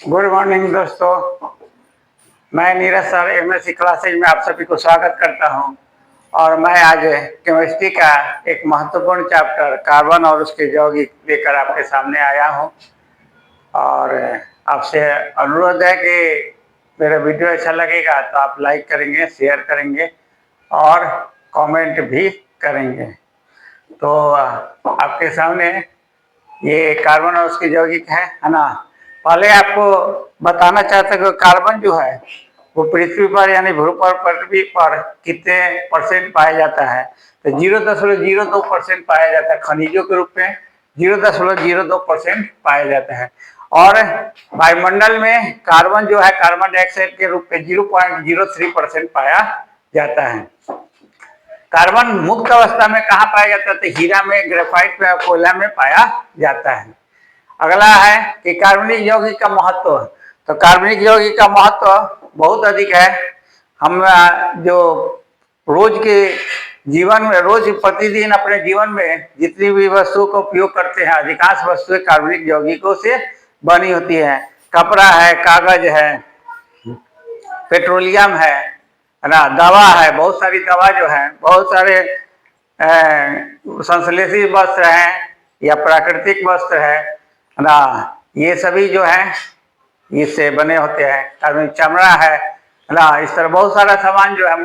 Good morning दोस्तों, मैं Neeraj sir MSc classes में आप सभी को स्वागत करता हूं। और मैं आज केमिस्ट्री का एक महत्वपूर्ण चैप्टर कार्बन और उसके यौगिक लेकर आपके सामने आया हूं। और आपसे अनुरोध है कि मेरा वीडियो अच्छा लगेगा तो आप लाइक करेंगे, शेयर करेंगे और कमेंट भी करेंगे। तो आपके सामने ये कार्बन और उसके यौगिक है ना। पहले आपको बताना चाहता हूँ कि कार्बन जो है वो पृथ्वी पर यानी पृथ्वी पर कितने परसेंट पाया जाता है, तो 0.02% पाया जाता है। खनिजों के रूप में 0.02% पाया जाता है। और वायुमंडल में कार्बन जो है कार्बन डाइऑक्साइड के रूप में 0.03% पाया जाता है। कार्बन मुक्त अवस्था में कहाँ पाया जाता है, तो हीरा में, ग्रेफाइट में, कोयला में पाया जाता है। अगला है कि कार्बनिक यौगिक का महत्व। तो कार्बनिक यौगिक का महत्व बहुत अधिक है। हम जो रोज के जीवन में, रोज प्रतिदिन अपने जीवन में जितनी भी वस्तुओं का उपयोग करते हैं, अधिकांश वस्तुएं कार्बनिक यौगिकों से बनी होती है। कपड़ा है, कागज है, पेट्रोलियम है ना, दवा है, बहुत सारी दवा जो है, बहुत सारे संश्लेषित वस्त्र हैं या प्राकृतिक वस्त्र है ना, ये सभी जो है इससे बने होते हैं। कार्बनिक चमड़ा है ना, इस तरह बहुत सारा सामान जो है,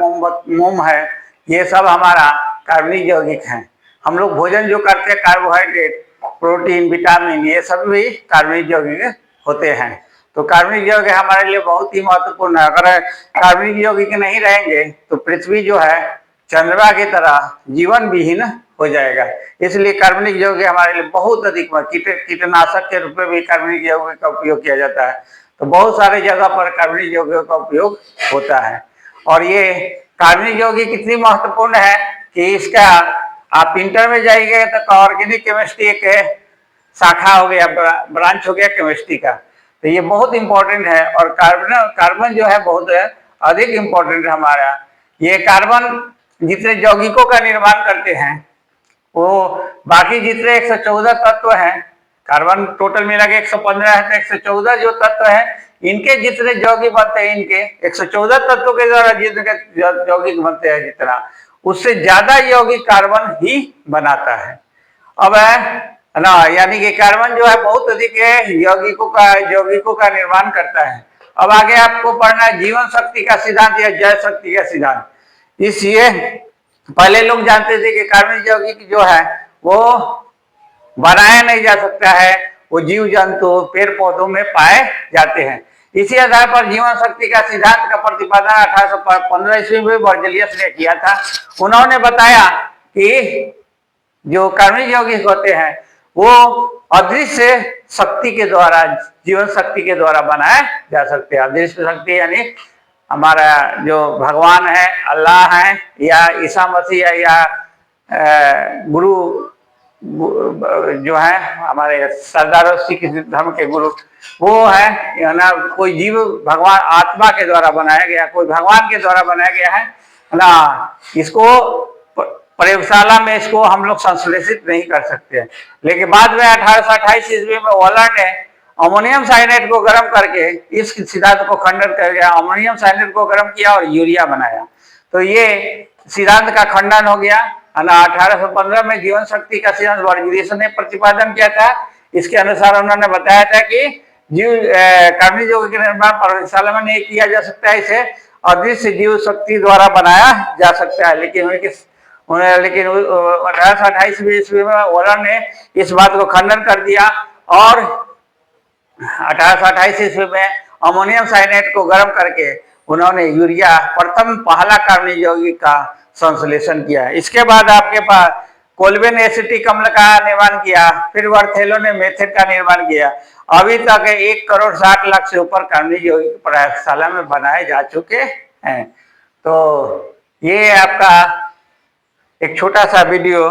मोम है, ये सब हमारा कार्बनिक यौगिक है। हम लोग भोजन जो करते हैं, कार्बोहाइड्रेट, प्रोटीन, विटामिन, ये सब भी कार्बनिक यौगिक होते हैं। तो कार्बनिक यौगिक हमारे लिए बहुत ही महत्वपूर्ण है। अगर कार्बनिक यौगिक नहीं रहेंगे तो पृथ्वी जो है चंद्रमा की तरह जीवन विहीन हो जाएगा। इसलिए कार्बनिक यौगिक हमारे लिए बहुत अधिक कीटनाशक के रूप में भी कार्बनिक यौगिक का उपयोग किया जाता है। तो बहुत सारे जगह पर कार्बनिक यौगिक का उपयोग होता है। और ये कार्बनिक यौगिक कितनी महत्वपूर्ण है कि इसका आप इंटर में जाइए तो ऑर्गेनिक केमिस्ट्री एक शाखा हो गया, ब्रांच हो गया केमिस्ट्री का। तो ये बहुत इंपॉर्टेंट है। और कार्बन जो है बहुत अधिक इंपॉर्टेंट है हमारा। ये कार्बन जितने यौगिकों का निर्माण करते हैं वो बाकी जितने 114 तत्व हैं, कार्बन टोटल मिला के 115 है, तो 114 जो तत्व है इनके जितने यौगिक बनते हैं, इनके 114 तत्वों के द्वारा जितने यौगिक बनते हैं, जितना उससे ज्यादा यौगिक कार्बन ही बनाता है। अब है ना, यानी कि कार्बन जो है बहुत अधिक है, यौगिकों का निर्माण करता है। अब आगे आपको पढ़ना है जीवन शक्ति का सिद्धांत या जय शक्ति का सिद्धांत। इसलिए पहले लोग जानते थे कि कार्बनिक यौगिक जो है वो बनाया नहीं जा सकता है, वो जीव जंतु, पेड़ पौधों में पाए जाते हैं। इसी आधार पर जीवन शक्ति का सिद्धांत का प्रतिपादन 1815 ईस्वी में बर्जेलियस ने किया था। उन्होंने बताया कि जो कार्बनिक यौगिक होते हैं वो अदृश्य शक्ति के द्वारा, जीवन शक्ति के द्वारा बनाए जा सकते हैं। अदृश्य शक्ति यानी हमारा जो भगवान है, अल्लाह है, या ईसा मसीह है, या गुरु जो है हमारे सरदार सिख धर्म के गुरु, वो है ना, कोई जीव भगवान आत्मा के द्वारा बनाया गया, कोई भगवान के द्वारा बनाया गया है ना। इसको प्रयोगशाला में इसको हम लोग संश्लेषित नहीं कर सकते हैं। लेकिन बाद में 1828 ईस्वी में वॉलर ने अमोनियम साइनेट को गर्म करके इस सिद्धांत को खंडन कर गया। अमोनियम साइनेट को गर्म किया और यूरिया बनाया। तो ये सिद्धांत का खंडन हो गया। 1815 में जीवन शक्ति का सिद्धांत बर्जेलियस ने प्रतिपादन किया था। इसके अनुसार उन्होंने बताया था कि कार्बनिक यौगिक के निर्माण प्रयोगशाला में नहीं किया जा सकता है, इसे अदृश्य जीव शक्ति द्वारा बनाया जा सकता है। लेकिन 1828 ईस्वी में वॉलर ने इस बात को खंडन कर दिया और 1828 ईस्वी में अमोनियम साइनेट को गर्म करके उन्होंने यूरिया, प्रथम पहला कार्बनिक यौगिक का संश्लेषण किया। इसके बाद आपके पास कोल्बे ने एसिटिक अम्ल का निर्माण किया, फिर वर्थेलो ने मेथेन का निर्माण किया। अभी तक 1,60,00,000 से ऊपर कार्बनिक यौगिक प्रयोगशाला में बनाए जा चुके हैं। तो ये आपका एक छोटा सा वीडियो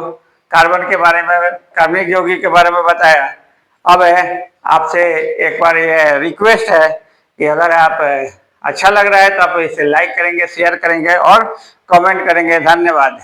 कार्बन के बारे में, कार्बनिक यौगिक के बारे में बताया। अब आपसे एक बार ये रिक्वेस्ट है कि अगर आप अच्छा लग रहा है तो आप इसे लाइक करेंगे, शेयर करेंगे और कमेंट करेंगे। धन्यवाद।